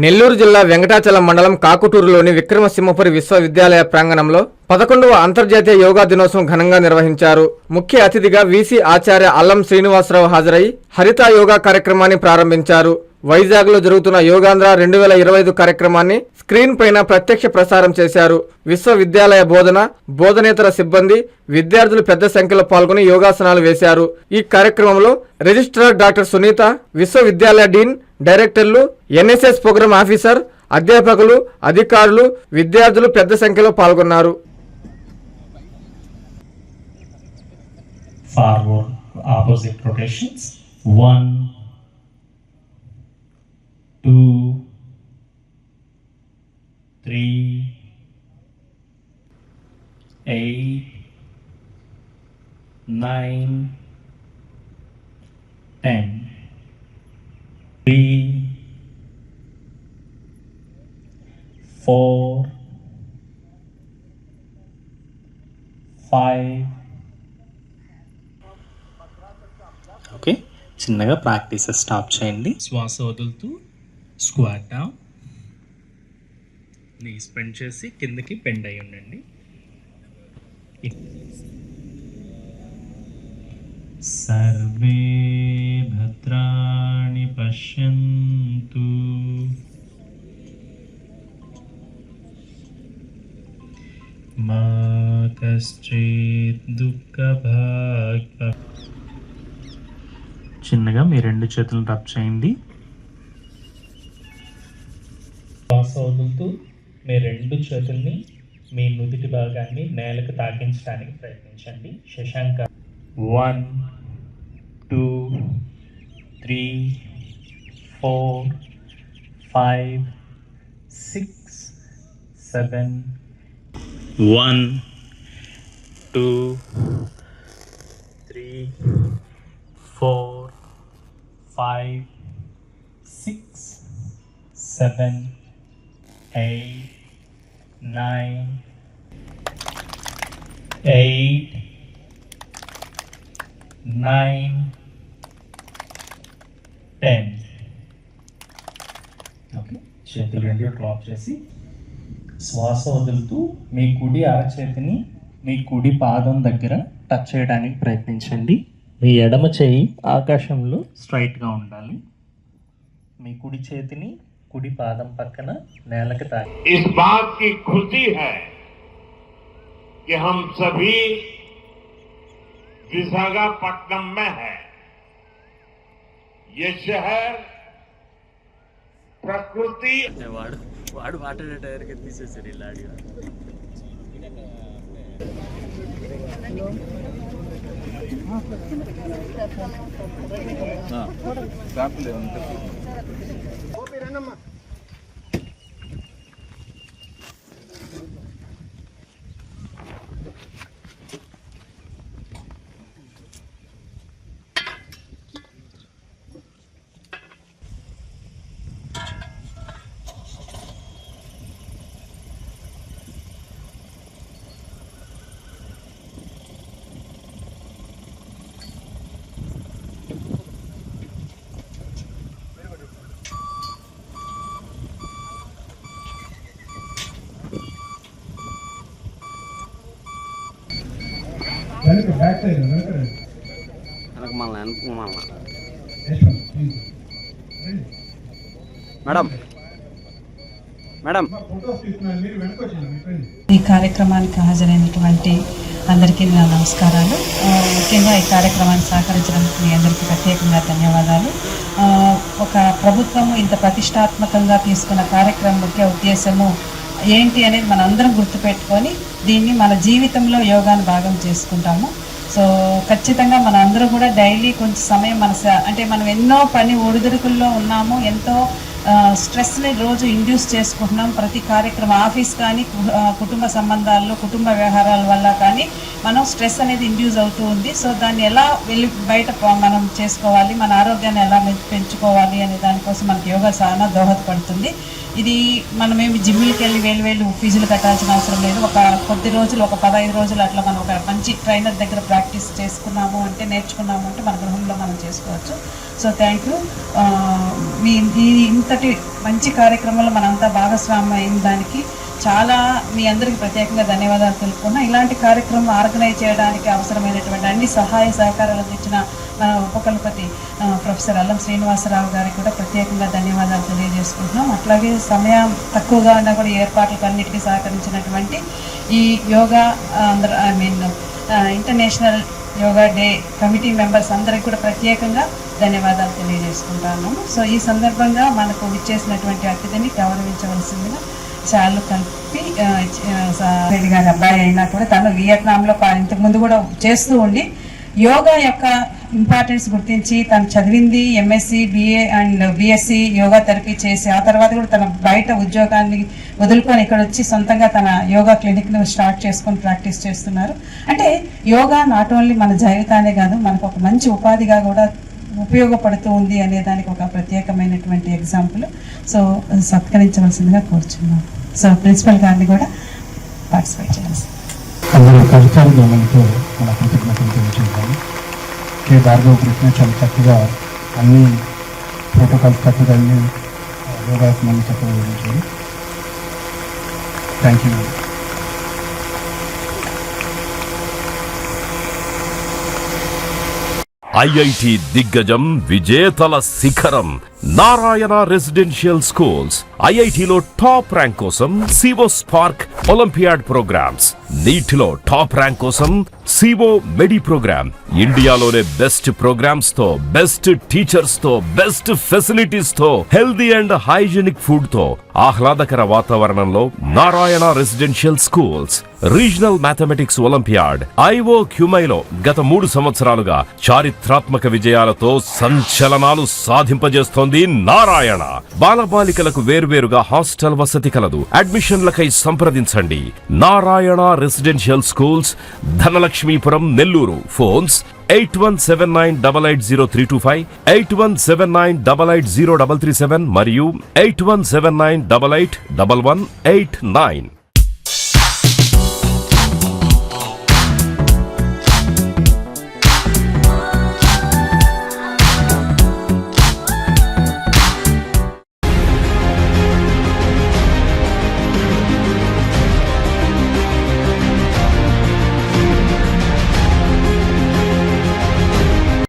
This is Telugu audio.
నెల్లూరు జిల్లా వెంకటాచలం మండలం కాకుటూరులోని విక్రమసింహపురి విశ్వవిద్యాలయ ప్రాంగణంలో 11వ అంతర్జాతీయ యోగా దినోత్సవం ఘనంగా నిర్వహించారు. ముఖ్య అతిథిగా వీసీ ఆచార్య అల్లం శ్రీనివాసరావు హాజరై హరిత యోగా కార్యక్రమాన్ని ప్రారంభించారు. వైజాగ్లో జరుగుతున్న యోగాంధ్ర 2025 కార్యక్రమాన్ని స్క్రీన్ పైన ప్రత్యక్ష ప్రసారం చేశారు. విశ్వవిద్యాలయ బోధనేతర సిబ్బంది, విద్యార్థులు పెద్ద సంఖ్యలో పాల్గొని యోగాసనాలు వేశారు. ఈ కార్యక్రమంలో రిజిస్ట్రార్ డాక్టర్ సునీత, విశ్వవిద్యాలయ డీన్, డైరెక్టర్లు, ఎన్ఎస్ఎస్ ప్రోగ్రామ్ ఆఫీసర్, అధ్యాపకులు, అధికారులు, విద్యార్థులు పెద్ద సంఖ్యలో పాల్గొన్నారు. Forward opposite rotations. 1, 2, 3, 8, 9, 10. 3, 4, 5. ఓకే, చిన్నగా ప్రాక్టీస్ స్టాప్ చేయండి. శ్వాస వదులుతూ స్క్వాట్ డౌన్, నీస్ బెండ్ చేసి కిందకి బెండ్ అయి ఉండండి. సర్వే భద్రాణి పశ్యంతు మా కశ్చిత్ దుఃఖభాగ్. చిన్నగా మీ రెండు చేతులను రబ్ చేయండి. శ్వాస వదులుతూ మీ రెండు చేతుల్ని మీ నుదిటి భాగాన్ని నేలకు తాకించడానికి ప్రయత్నించండి. శశాంక. 1, 2, 3, 4, 5, 6, 7. 1, 2, 3, 4, 5, 6, 7, 8, 9, 8, 9, 10. ఓకే, చేతులు రెండు డ్రాప్ చేసి శ్వాస వదులుతూ మీ కుడి అరచేతిని మీ కుడి పాదం దగ్గర టచ్ చేయడానికి ప్రయత్నించండి. మీ ఎడమ చేయి ఆకాశంలో స్ట్రైట్గా ఉండాలి. మీ కుడి చేతిని కుడి పాదం పక్కన నేలకు తాకి. इस बात की खुशी है कि हम सभी विशाखापट्टनम में हैं। ये शहर प्रकृति వాడు వాటర్ టైర్ కి తీసేసారు ఇలా అడిగా. మేడం ఈ కార్యక్రమానికి హాజరైనటువంటి అందరికీ నా నమస్కారాలు. ముఖ్యంగా ఈ కార్యక్రమాన్ని సహకరించడానికి మీ అందరికీ ప్రత్యేకంగా ధన్యవాదాలు. ఒక ప్రభుత్వము ఇంత ప్రతిష్టాత్మకంగా తీసుకున్న కార్యక్రమం ముఖ్య ఉద్దేశము ఏంటి అనేది మన అందరం గుర్తుపెట్టుకొని దీన్ని మన జీవితంలో యోగాను భాగం చేసుకుంటాము. సో ఖచ్చితంగా మన అందరూ కూడా డైలీ కొంచెం సమయం అంటే మనం ఎన్నో పని ఒడిదుడుకుల్లో ఉన్నాము, ఎంతో స్ట్రెస్ని రోజు ఇండ్యూస్ చేసుకుంటున్నాం. ప్రతి కార్యక్రమం ఆఫీస్ కానీ కుటుంబ సంబంధాల్లో కుటుంబ వ్యవహారాల వల్ల కానీ మనం స్ట్రెస్ అనేది ఇండ్యూస్ అవుతూ ఉంది. సో దాన్ని ఎలా బయట మనం చేసుకోవాలి, మన ఆరోగ్యాన్ని ఎలా పెంచుకోవాలి అనే దానికోసం మనకి యోగా చాలా దోహదపడుతుంది. ఇది మనమేమి జిమ్లకి వెళ్ళి వేలు ఫీజులు కట్టాల్సిన అవసరం లేదు. ఒక కొద్ది రోజులు, ఒక 15 రోజులు అట్లా మనం ఒక మంచి ట్రైనర్ దగ్గర ప్రాక్టీస్ చేసుకున్నాము అంటే, నేర్చుకున్నాము అంటే మన గృహంలో మనం చేసుకోవచ్చు. So thank you. మీ ఇంతటి మంచి కార్యక్రమంలో మనంతా భాగస్వామ్యం అయిన దానికి చాలా మీ అందరికీ ప్రత్యేకంగా ధన్యవాదాలు తెలుపుకున్నా. ఇలాంటి కార్యక్రమం ఆర్గనైజ్ చేయడానికి అవసరమైనటువంటి అన్ని సహాయ సహకారాలు అందించిన మన ఉపకులపతి ప్రొఫెసర్ అల్లం శ్రీనివాసరావు గారికి కూడా ప్రత్యేకంగా ధన్యవాదాలు తెలియజేసుకుంటున్నాం. అట్లాగే సమయం తక్కువగా ఉన్నా కూడా ఏర్పాట్లకు అన్నిటికీ సహకరించినటువంటి ఈ yoga international yoga day committee members అందరికీ కూడా ప్రత్యేకంగా ధన్యవాదాలు తెలియజేసుకుంటాను. సో ఈ సందర్భంగా మనకు విచ్చేసినటువంటి అతిథిని గౌరవించవలసిందిగా చాలు కలిపి రెడ్డి గారి అబ్బాయి అయినా కూడా తను వియత్నాంలో ఇంతకుముందు కూడా చేస్తూ ఉండి యోగా యొక్క ఇంపార్టెన్స్ గుర్తించి తను చదివింది MSc, BA and BSc yoga therapy చేసి ఆ తర్వాత కూడా తన బయట ఉద్యోగాన్ని వదులుకొని ఇక్కడ వచ్చి సొంతంగా తన యోగా క్లినిక్ను స్టార్ట్ చేసుకొని ప్రాక్టీస్ చేస్తున్నారు. అంటే యోగా నాట్ ఓన్లీ మన జీవితానే కాదు, మనకు ఒక మంచి ఉపాధిగా కూడా ఉపయోగపడుతూ ఉంది అనే దానికి ఒక ప్రత్యేకమైనటువంటి ఎగ్జాంపుల్. సో సత్కరించవలసిందిగా కోరుచున్నాను. సో ప్రిన్సిపల్ గారిని కూడా పార్టిసిపేట్ చేయాలి. అందరూ కవితాలు గమనంతో మన కృతజ్ఞతలు తెలియజేయాలి. కే భార్గవ కృష్ణ చాలా చక్కగా అన్ని ప్రోటోకాల్స్ చక్కగా అన్ని యోగాసనాన్ని చక్కగా వివరించారు. Thank you. ఐఐటి దిగ్గజం విజేతల శిఖరం నారాయణ రెసిడెన్షియల్ స్కూల్స్. ఐఐటిలో టాప్ ర్యాంక్ కోసం సివో స్పార్క్ ఒలింపియాడ్ ప్రోగ్రామ్స్, నీటిలో టాప్ ర్యాంక్ కోసం సివో మెడి ప్రోగ్రామ్. ఇండియాలోనే బెస్ట్ ప్రోగ్రామ్స్ తో, బెస్ట్ టీచర్స్ తో, బెస్ట్ ఫెసిలిటీస్ తో, హెల్దీ అండ్ హైజీనిక్ ఫుడ్ తో, ఆహ్లాదకర వాతావరణంలో Narayana residential schools. Regional mathematics olympiad IO క్యూమైలో గత 3 సంవత్సరాలుగా చారిత్రాత్మక విజయాలతో సంచలనాలు సాధింపజేస్తోంది నారాయణ. బాలబాలికలకు వేర్వేరుగా హాస్టల్ వసతి కలదు. అడ్మిషన్లకై సంప్రదించండి. Narayana residential schools, Dhanalakshmipuram, Nellore. Phones 8179880325, 8179880337 మరియు 8179881189.